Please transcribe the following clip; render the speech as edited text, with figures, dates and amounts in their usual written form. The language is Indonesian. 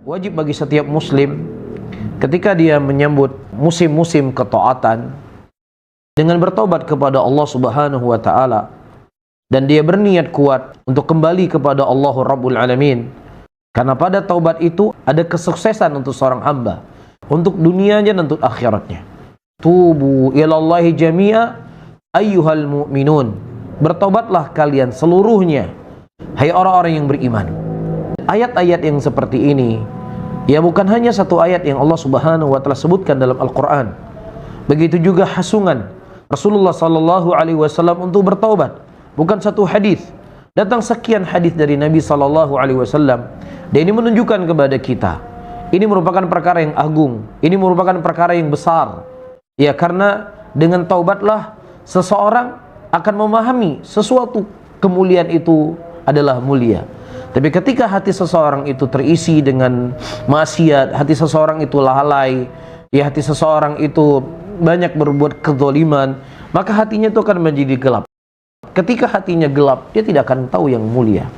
Wajib bagi setiap muslim ketika dia menyambut musim-musim ketaatan dengan bertobat kepada Allah Subhanahu wa taala dan dia berniat kuat untuk kembali kepada Allah Rabbul Alamin. Karena pada taubat itu ada kesuksesan untuk seorang hamba, untuk dunianya dan untuk akhiratnya. Tubu ilallahi jami'a ayyuhal mu'minun. Bertobatlah kalian seluruhnya, hai orang-orang yang beriman. Ayat-ayat yang seperti ini, ya bukan hanya satu ayat yang Allah Subhanahu wa taala sebutkan dalam Al-Qur'an. Begitu juga hasungan Rasulullah sallallahu alaihi wasallam untuk bertaubat. Bukan satu hadis, datang sekian hadis dari Nabi sallallahu alaihi wasallam. Dan ini menunjukkan kepada kita, ini merupakan perkara yang agung, ini merupakan perkara yang besar. Ya, karena dengan taubatlah seseorang akan memahami sesuatu kemuliaan itu adalah mulia. Tapi ketika hati seseorang itu terisi dengan maksiat, hati seseorang itu lalai, ya hati seseorang itu banyak berbuat kezaliman, maka hatinya itu akan menjadi gelap. Ketika hatinya gelap, dia tidak akan tahu yang mulia.